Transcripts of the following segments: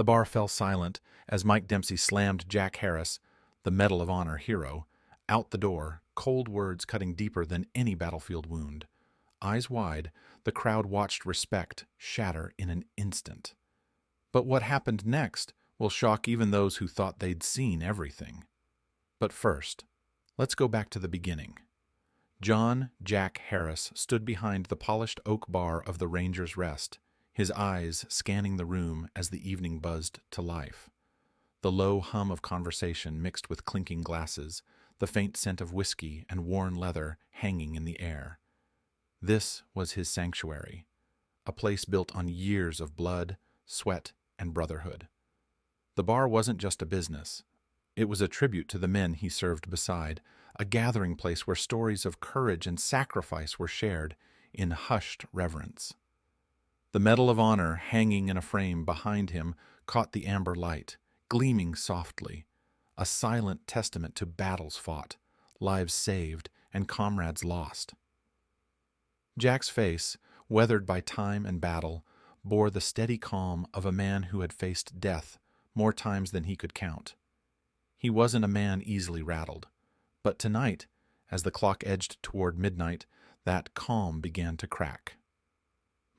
The bar fell silent as Mike Dempsey slammed Jack Harris, the Medal of Honor hero, out the door, cold words cutting deeper than any battlefield wound. Eyes wide, the crowd watched respect shatter in an instant. But what happened next will shock even those who thought they'd seen everything. But first, let's go back to the beginning. John Jack Harris stood behind the polished oak bar of the Ranger's Rest, his eyes scanning the room as the evening buzzed to life. The low hum of conversation mixed with clinking glasses, the faint scent of whiskey and worn leather hanging in the air. This was his sanctuary, a place built on years of blood, sweat, and brotherhood. The bar wasn't just a business. It was a tribute to the men he served beside, a gathering place where stories of courage and sacrifice were shared in hushed reverence. The Medal of Honor hanging in a frame behind him caught the amber light, gleaming softly, a silent testament to battles fought, lives saved, and comrades lost. Jack's face, weathered by time and battle, bore the steady calm of a man who had faced death more times than he could count. He wasn't a man easily rattled, but tonight, as the clock edged toward midnight, that calm began to crack.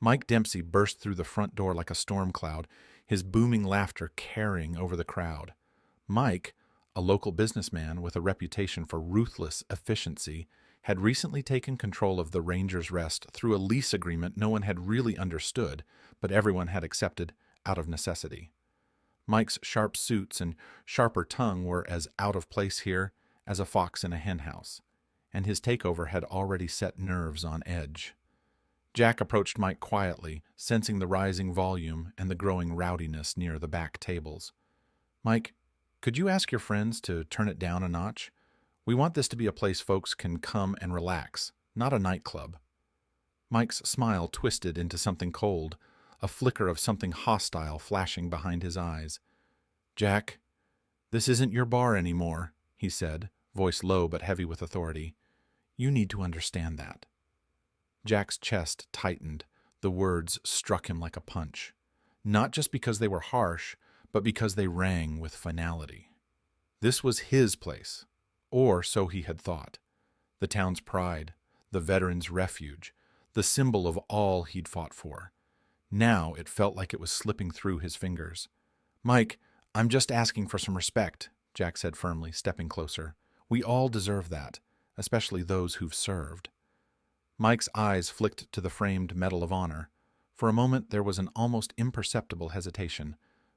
Mike Dempsey burst through the front door like a storm cloud, his booming laughter carrying over the crowd. Mike, a local businessman with a reputation for ruthless efficiency, had recently taken control of the Ranger's Rest through a lease agreement no one had really understood, but everyone had accepted out of necessity. Mike's sharp suits and sharper tongue were as out of place here as a fox in a henhouse, and his takeover had already set nerves on edge. Jack approached Mike quietly, sensing the rising volume and the growing rowdiness near the back tables. "Mike, could you ask your friends to turn it down a notch? We want this to be a place folks can come and relax, not a nightclub." Mike's smile twisted into something cold, a flicker of something hostile flashing behind his eyes. "Jack, this isn't your bar anymore," he said, voice low but heavy with authority. "You need to understand that." Jack's chest tightened. The words struck him like a punch, not just because they were harsh, but because they rang with finality. This was his place, or so he had thought. The town's pride, the veteran's refuge, the symbol of all he'd fought for. Now it felt like it was slipping through his fingers. "Mike, I'm just asking for some respect," Jack said firmly, stepping closer. "We all deserve that, especially those who've served." Mike's eyes flicked to the framed Medal of Honor. For a moment there was an almost imperceptible hesitation,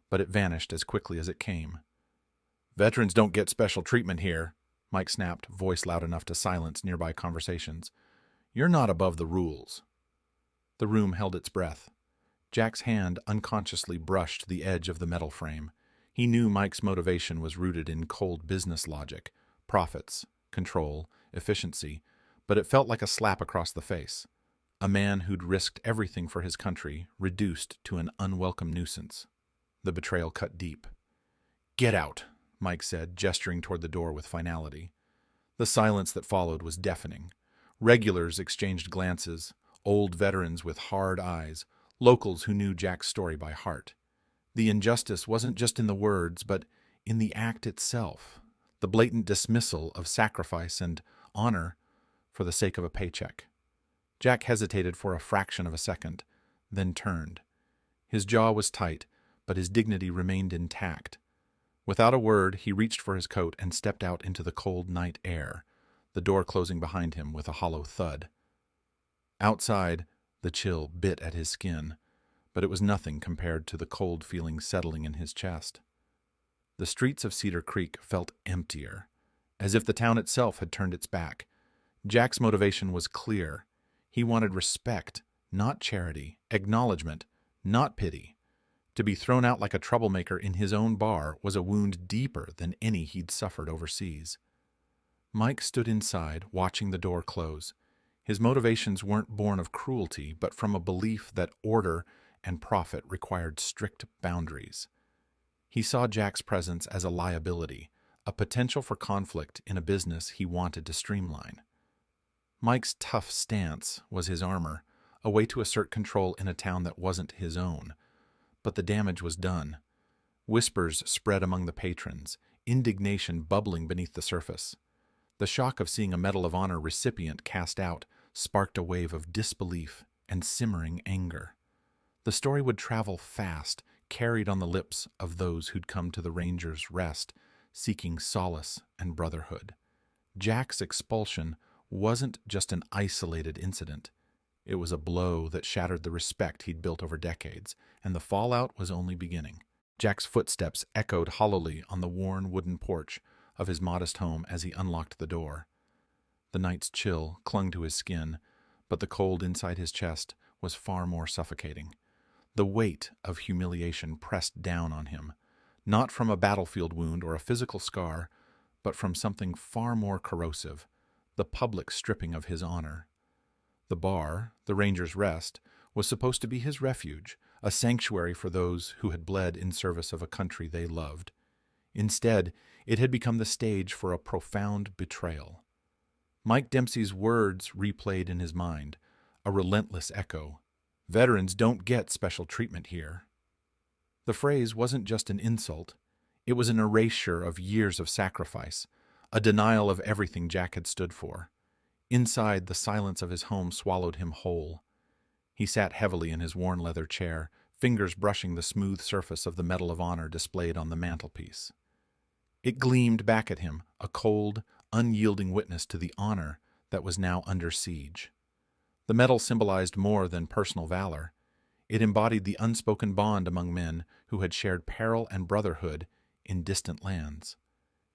but it vanished as quickly as it came. "Veterans don't get special treatment here," Mike snapped, voice loud enough to silence nearby conversations. "You're not above the rules." The room held its breath. Jack's hand unconsciously brushed the edge of the metal frame. He knew Mike's motivation was rooted in cold business logic, profits, control, efficiency, but it felt like a slap across the face. A man who'd risked everything for his country, reduced to an unwelcome nuisance. The betrayal cut deep. "Get out," Mike said, gesturing toward the door with finality. The silence that followed was deafening. Regulars exchanged glances, old veterans with hard eyes, locals who knew Jack's story by heart. The injustice wasn't just in the words, but in the act itself, the blatant dismissal of sacrifice and honor for the sake of a paycheck. Jack hesitated for a fraction of a second, then turned. His jaw was tight, but his dignity remained intact. Without a word, he reached for his coat and stepped out into the cold night air, the door closing behind him with a hollow thud. Outside, the chill bit at his skin, but it was nothing compared to the cold feeling settling in his chest. The streets of Cedar Creek felt emptier, as if the town itself had turned its back. Jack's motivation was clear. He wanted respect, not charity, acknowledgement, not pity. To be thrown out like a troublemaker in his own bar was a wound deeper than any he'd suffered overseas. Mike stood inside, watching the door close. His motivations weren't born of cruelty, but from a belief that order and profit required strict boundaries. He saw Jack's presence as a liability, a potential for conflict in a business he wanted to streamline. Mike's tough stance was his armor, a way to assert control in a town that wasn't his own. But the damage was done. Whispers spread among the patrons, indignation bubbling beneath the surface. The shock of seeing a Medal of Honor recipient cast out sparked a wave of disbelief and simmering anger. The story would travel fast, carried on the lips of those who'd come to the Rangers' Rest, seeking solace and brotherhood. Jack's expulsion wasn't just an isolated incident. It was a blow that shattered the respect he'd built over decades, and the fallout was only beginning. Jack's footsteps echoed hollowly on the worn wooden porch of his modest home as he unlocked the door. The night's chill clung to his skin, but the cold inside his chest was far more suffocating. The weight of humiliation pressed down on him, not from a battlefield wound or a physical scar, but from something far more corrosive, the public stripping of his honor. The bar, the Rangers' Rest, was supposed to be his refuge, a sanctuary for those who had bled in service of a country they loved. Instead, it had become the stage for a profound betrayal. Mike Dempsey's words replayed in his mind, a relentless echo. "Veterans don't get special treatment here." The phrase wasn't just an insult. It was an erasure of years of sacrifice, a denial of everything Jack had stood for. Inside, the silence of his home swallowed him whole. He sat heavily in his worn leather chair, fingers brushing the smooth surface of the Medal of Honor displayed on the mantelpiece. It gleamed back at him, a cold, unyielding witness to the honor that was now under siege. The medal symbolized more than personal valor. It embodied the unspoken bond among men who had shared peril and brotherhood in distant lands.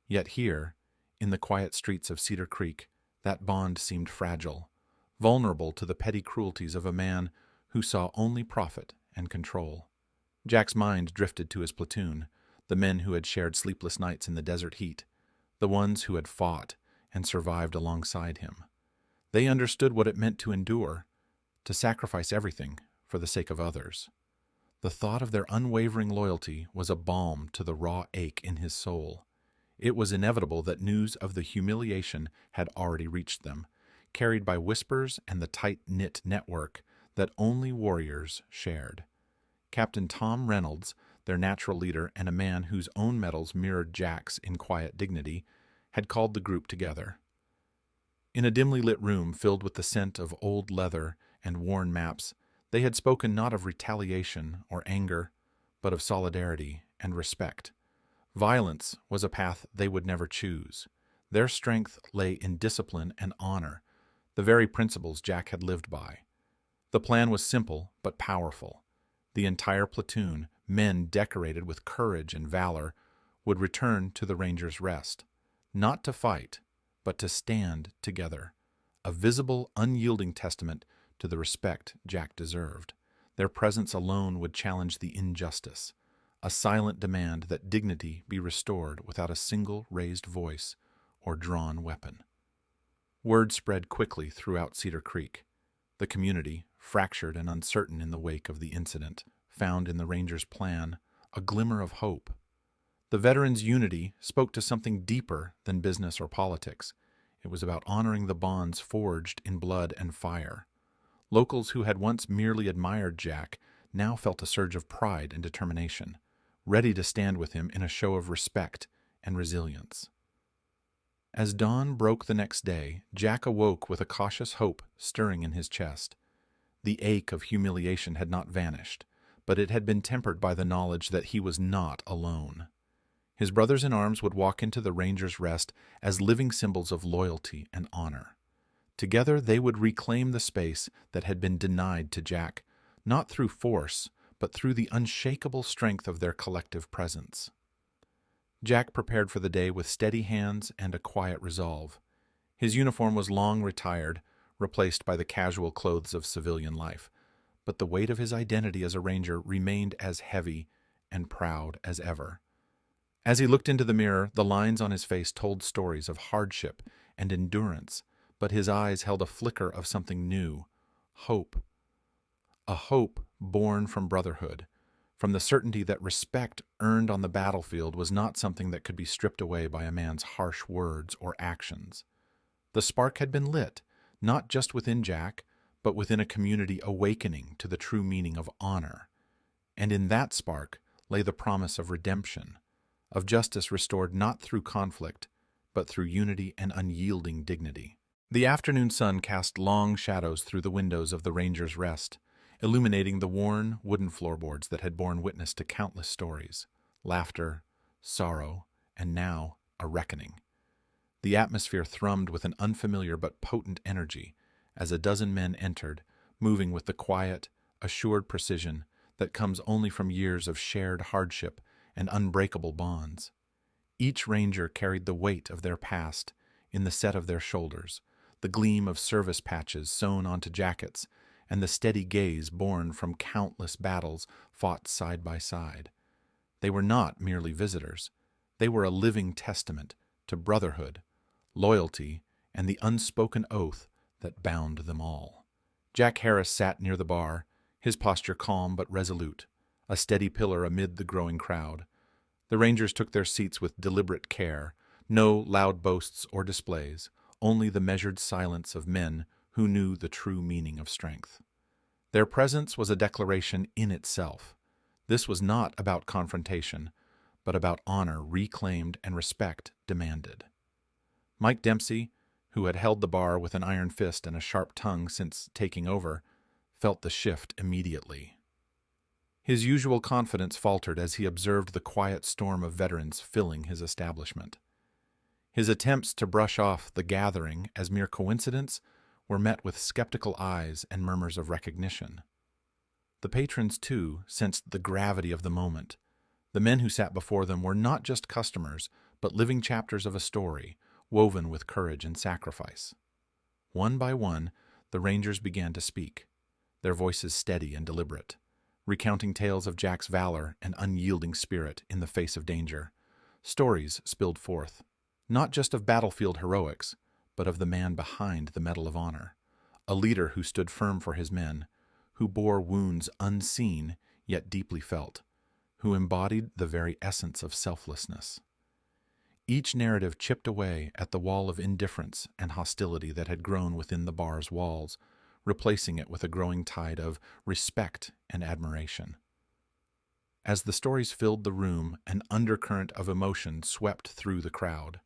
Yet here, in the quiet streets of Cedar Creek, that bond seemed fragile, vulnerable to the petty cruelties of a man who saw only profit and control. Jack's mind drifted to his platoon, the men who had shared sleepless nights in the desert heat, the ones who had fought and survived alongside him. They understood what it meant to endure, to sacrifice everything for the sake of others. The thought of their unwavering loyalty was a balm to the raw ache in his soul. It was inevitable that news of the humiliation had already reached them, carried by whispers and the tight-knit network that only warriors shared. Captain Tom Reynolds, their natural leader and a man whose own medals mirrored Jack's in quiet dignity, had called the group together. In a dimly lit room filled with the scent of old leather and worn maps, they had spoken not of retaliation or anger, but of solidarity and respect. Violence was a path they would never choose. Their strength lay in discipline and honor, the very principles Jack had lived by. The plan was simple but powerful. The entire platoon, men decorated with courage and valor, would return to the Rangers' Rest, not to fight, but to stand together, a visible, unyielding testament to the respect Jack deserved. Their presence alone would challenge the injustice, a silent demand that dignity be restored without a single raised voice or drawn weapon. Word spread quickly throughout Cedar Creek. The community, fractured and uncertain in the wake of the incident, found in the Rangers' plan a glimmer of hope. The veterans' unity spoke to something deeper than business or politics. It was about honoring the bonds forged in blood and fire. Locals who had once merely admired Jack now felt a surge of pride and determination, ready to stand with him in a show of respect and resilience. As dawn broke the next day, Jack awoke with a cautious hope stirring in his chest. The ache of humiliation had not vanished, but it had been tempered by the knowledge that he was not alone. His brothers in arms would walk into the Rangers' Rest as living symbols of loyalty and honor. Together they would reclaim the space that had been denied to Jack, not through force, but through the unshakable strength of their collective presence. Jack prepared for the day with steady hands and a quiet resolve. His uniform was long retired, replaced by the casual clothes of civilian life, but the weight of his identity as a Ranger remained as heavy and proud as ever. As he looked into the mirror, the lines on his face told stories of hardship and endurance, but his eyes held a flicker of something new, hope. A hope born from brotherhood, from the certainty that respect earned on the battlefield was not something that could be stripped away by a man's harsh words or actions. The spark had been lit, not just within Jack, but within a community awakening to the true meaning of honor. And in that spark lay the promise of redemption, of justice restored not through conflict, but through unity and unyielding dignity. The afternoon sun cast long shadows through the windows of the Ranger's Rest, illuminating the worn wooden floorboards that had borne witness to countless stories, laughter, sorrow, and now a reckoning. The atmosphere thrummed with an unfamiliar but potent energy as a dozen men entered, moving with the quiet, assured precision that comes only from years of shared hardship and unbreakable bonds. Each ranger carried the weight of their past in the set of their shoulders, the gleam of service patches sewn onto jackets, and the steady gaze born from countless battles fought side by side. They were not merely visitors. They were a living testament to brotherhood, loyalty, and the unspoken oath that bound them all. Jack Harris sat near the bar, his posture calm but resolute, a steady pillar amid the growing crowd. The Rangers took their seats with deliberate care, no loud boasts or displays, only the measured silence of men who knew the true meaning of strength. Their presence was a declaration in itself. This was not about confrontation, but about honor reclaimed and respect demanded. Mike Dempsey, who had held the bar with an iron fist and a sharp tongue since taking over, felt the shift immediately. His usual confidence faltered as he observed the quiet storm of veterans filling his establishment. His attempts to brush off the gathering as mere coincidence were met with skeptical eyes and murmurs of recognition. The patrons, too, sensed the gravity of the moment. The men who sat before them were not just customers, but living chapters of a story, woven with courage and sacrifice. One by one, the Rangers began to speak, their voices steady and deliberate, recounting tales of Jack's valor and unyielding spirit in the face of danger. Stories spilled forth, not just of battlefield heroics, but of the man behind the Medal of Honor, a leader who stood firm for his men, who bore wounds unseen yet deeply felt, who embodied the very essence of selflessness. Each narrative chipped away at the wall of indifference and hostility that had grown within the bar's walls, replacing it with a growing tide of respect and admiration. As the stories filled the room, an undercurrent of emotion swept through the crowd.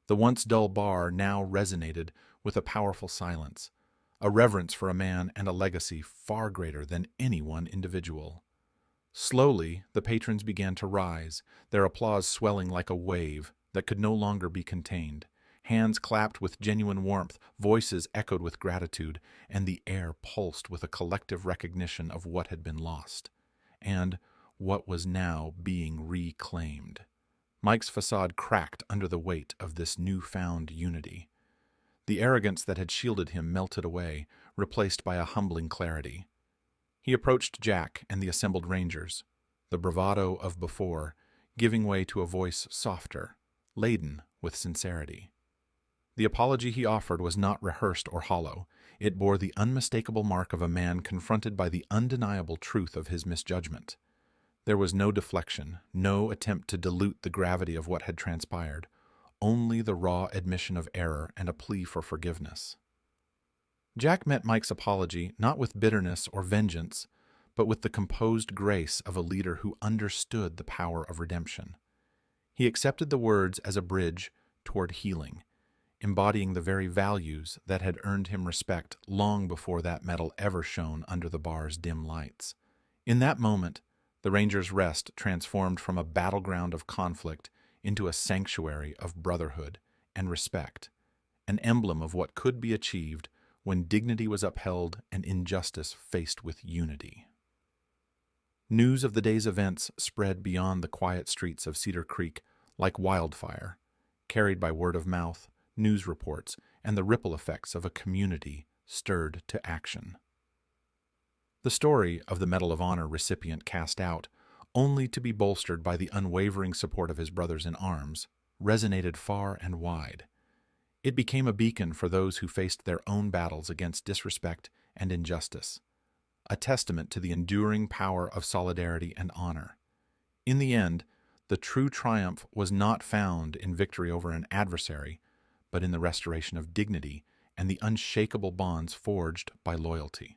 The once dull bar now resonated with a powerful silence, a reverence for a man and a legacy far greater than any one individual. Slowly, the patrons began to rise, their applause swelling like a wave that could no longer be contained. Hands clapped with genuine warmth, voices echoed with gratitude, and the air pulsed with a collective recognition of what had been lost, and what was now being reclaimed. Mike's facade cracked under the weight of this newfound unity. The arrogance that had shielded him melted away, replaced by a humbling clarity. He approached Jack and the assembled Rangers, the bravado of before giving way to a voice softer, laden with sincerity. The apology he offered was not rehearsed or hollow. It bore the unmistakable mark of a man confronted by the undeniable truth of his misjudgment. There was no deflection, no attempt to dilute the gravity of what had transpired, only the raw admission of error and a plea for forgiveness. Jack met Mike's apology not with bitterness or vengeance, but with the composed grace of a leader who understood the power of redemption. He accepted the words as a bridge toward healing, embodying the very values that had earned him respect long before that medal ever shone under the bar's dim lights. In that moment, the Rangers' Rest transformed from a battleground of conflict into a sanctuary of brotherhood and respect, an emblem of what could be achieved when dignity was upheld and injustice faced with unity. News of the day's events spread beyond the quiet streets of Cedar Creek like wildfire, carried by word of mouth, news reports, and the ripple effects of a community stirred to action. The story of the Medal of Honor recipient cast out, only to be bolstered by the unwavering support of his brothers in arms, resonated far and wide. It became a beacon for those who faced their own battles against disrespect and injustice, a testament to the enduring power of solidarity and honor. In the end, the true triumph was not found in victory over an adversary, but in the restoration of dignity and the unshakable bonds forged by loyalty.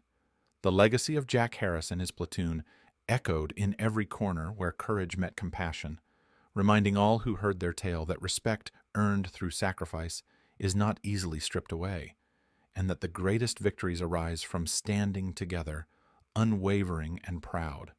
The legacy of Jack Harris and his platoon echoed in every corner where courage met compassion, reminding all who heard their tale that respect earned through sacrifice is not easily stripped away, and that the greatest victories arise from standing together, unwavering and proud.